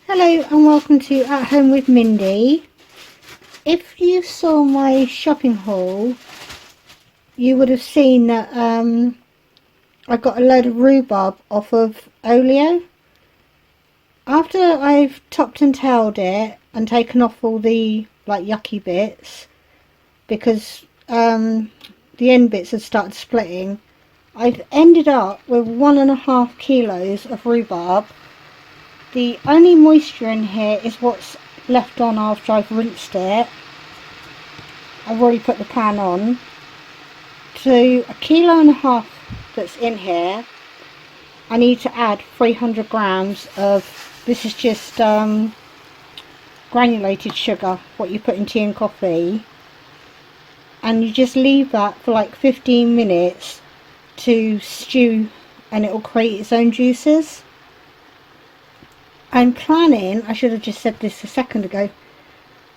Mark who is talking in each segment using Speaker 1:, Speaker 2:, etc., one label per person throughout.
Speaker 1: Hello and welcome to At Home with Mindy. If you saw my shopping haul, you would have seen that I got a load of rhubarb off of Olio. After I've topped and tailed it and taken off all the yucky bits, because the end bits have started splitting, I've ended up with 1.5 kilos of rhubarb. The only moisture in here is what's left on after I've rinsed it. I've already put the pan on. To 1.5 kilos that's in here, I need to add 300 grams of, this is just granulated sugar, what you put in tea and coffee. And you just leave that for like 15 minutes to stew and it will create its own juices. I'm planning, I should have just said this a second ago,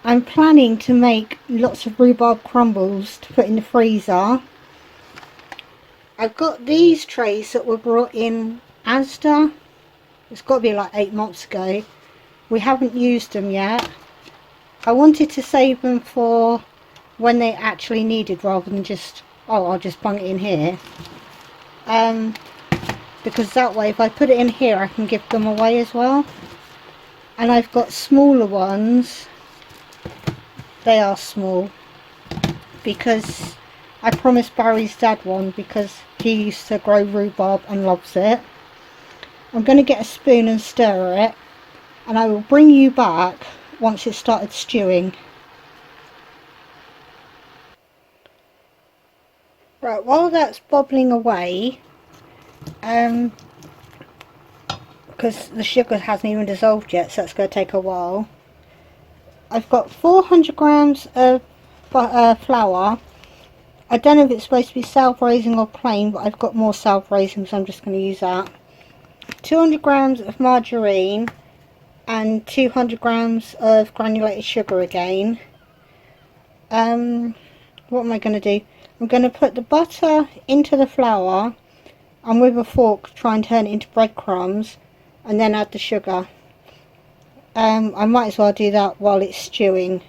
Speaker 1: I'm planning to make lots of rhubarb crumbles to put in the freezer. I've got these trays that were brought in Asda. It's got to be like 8 months ago. We haven't used them yet. I wanted to save them for when they actually needed, rather than just, oh, I'll just bung it in here. Because that way if I put it in here I can give them away as well. And I've got smaller ones. They are small because I promised Barry's dad one, because he used to grow rhubarb and loves it. I'm going to get a spoon and stir it, and I will bring you back once it started stewing. Right, while that's bubbling away, because the sugar hasn't even dissolved yet, so that's going to take a while. I've got 400 grams of flour. I don't know if it's supposed to be self-raising or plain, but I've got more self-raising, so I'm just going to use that. 200 grams of margarine and 200 grams of granulated sugar again. What am I going to do? I'm going to put the butter into the flour and with a fork try and turn it into breadcrumbs, and then add the sugar. I might as well do that while it's stewing,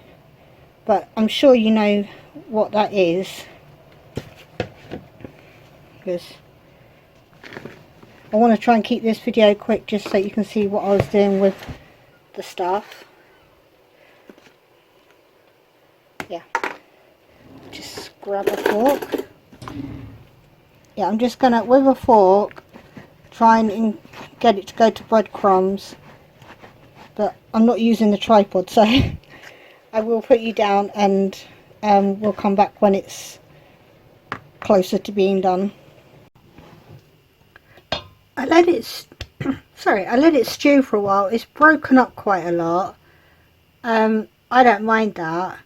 Speaker 1: but I'm sure you know what that is, because I want to try and keep this video quick just so you can see what I was doing with the stuff. Yeah, just grab a fork. Yeah, I'm just gonna, with a fork, try and get it to go to breadcrumbs, but I'm not using the tripod, so I will put you down and we'll come back when it's closer to being done. I let it stew for a while. It's broken up quite a lot. I don't mind that.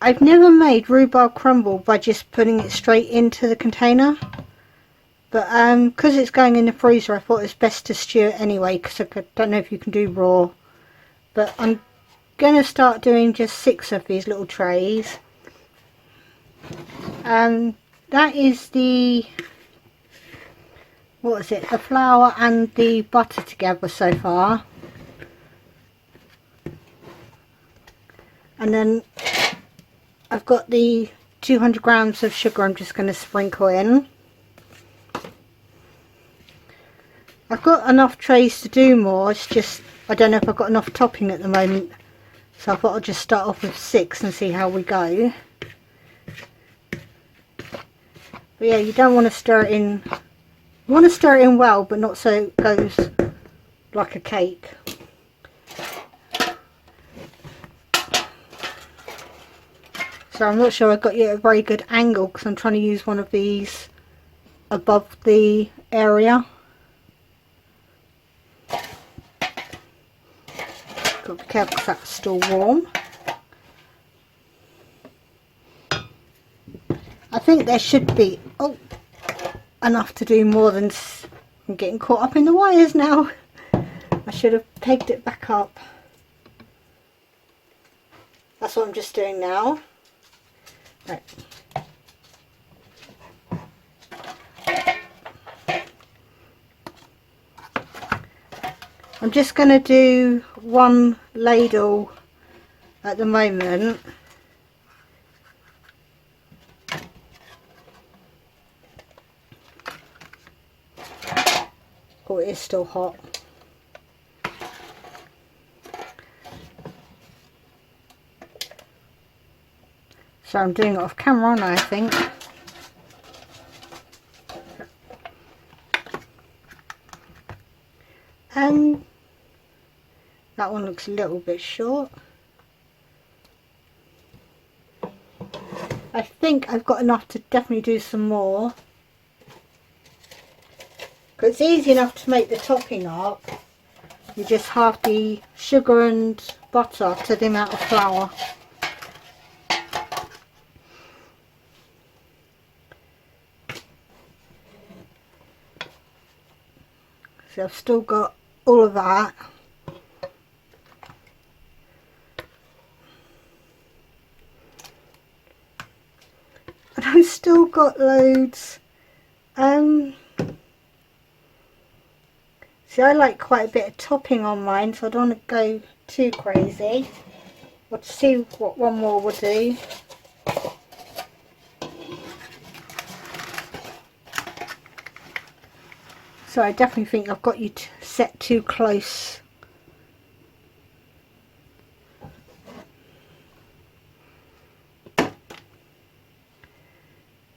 Speaker 1: I've never made rhubarb crumble by just putting it straight into the container, but because it's going in the freezer, I thought it's best to stew it anyway, because I don't know if you can do raw. But I'm going to start doing just 6 of these little trays. That is the, what is it, the flour and the butter together so far. And then I've got the 200 grams of sugar I'm just going to sprinkle in. I've got enough trays to do more, it's just I don't know if I've got enough topping at the moment, so I thought I'll just start off with 6 and see how we go. But yeah, you don't want to stir it in, you want to stir it in well, but not so it goes like a cake. So I'm not sure I got you a very good angle, because I'm trying to use one of these above the area. Got to be careful because that's still warm. I think there should be enough to do more than, I'm getting caught up in the wires now. I should have pegged it back up. That's what I'm just doing now. Right. I'm just going to do one ladle at the moment. Oh, it is still hot. So I'm doing it off camera, aren't I think? And that one looks a little bit short. I think I've got enough to definitely do some more. Because it's easy enough to make the topping up. You just halve the sugar and butter to the amount of flour. So I've still got all of that. And I've still got loads. See, I like quite a bit of topping on mine, so I don't want to go too crazy. We'll see what one more will do. So I definitely think I've got you set too close.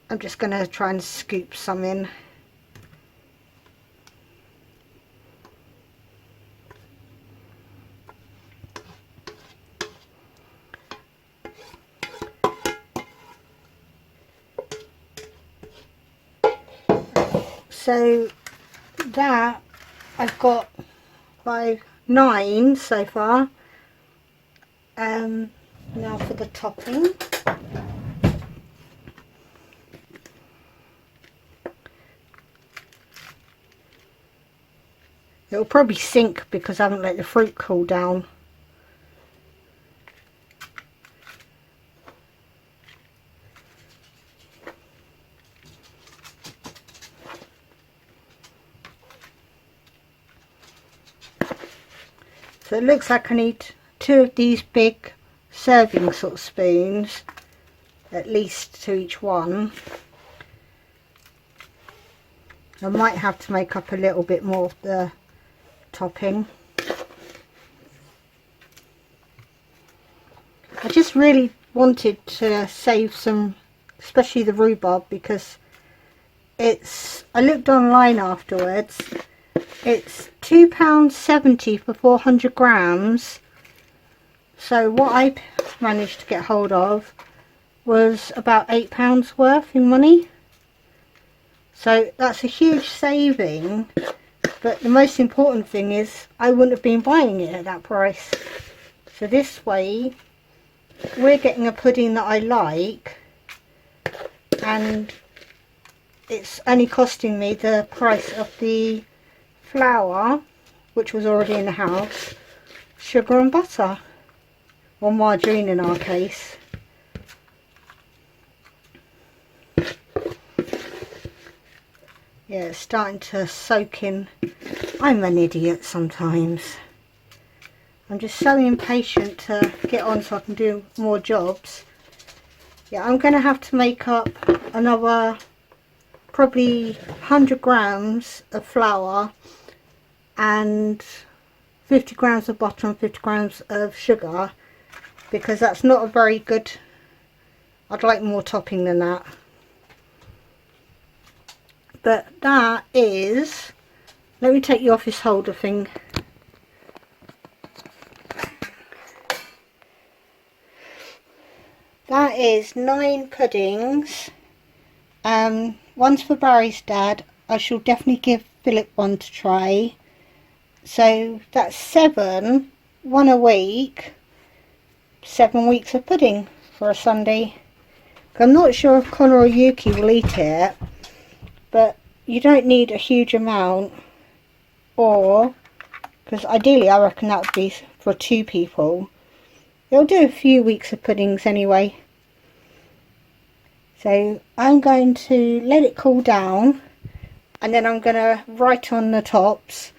Speaker 1: I'm just going to try and scoop some in. So that I've got 9 so far. Now for the topping. It'll probably sink because I haven't let the fruit cool down. So it looks like I need 2 of these big serving sort of spoons, at least to each one. I might have to make up a little bit more of the topping. I just really wanted to save some, especially the rhubarb, because I looked online afterwards. It's £2.70 for 400 grams. So what I managed to get hold of was about £8 worth in money. So that's a huge saving. But the most important thing is I wouldn't have been buying it at that price. So this way we're getting a pudding that I like, and it's only costing me the price of the flour, which was already in the house, sugar and butter, or margarine in our case. Yeah, it's starting to soak in. I'm an idiot sometimes. I'm just so impatient to get on so I can do more jobs. Yeah, I'm going to have to make up another probably 100 grams of flour and 50 grams of butter and 50 grams of sugar, because that's not a very good, I'd like more topping than that. But that is, let me take the office holder thing. That is 9 puddings. One's for Barry's dad. I shall definitely give Philip one to try. So that's 7, 1 a week, 7 weeks of pudding for a Sunday. I'm not sure if Connor or Yuki will eat it, but you don't need a huge amount, or, because ideally I reckon that would be for 2 people. It'll do a few weeks of puddings anyway. So I'm going to let it cool down, and then I'm going to write on the tops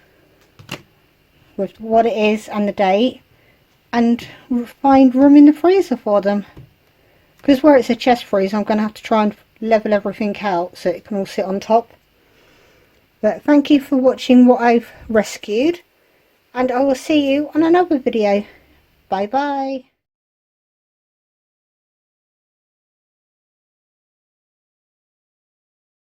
Speaker 1: with what it is and the date, and find room in the freezer for them. Because where it's a chest freezer, I'm going to have to try and level everything out so it can all sit on top. But thank you for watching what I've rescued, and I will see you on another video. Bye bye.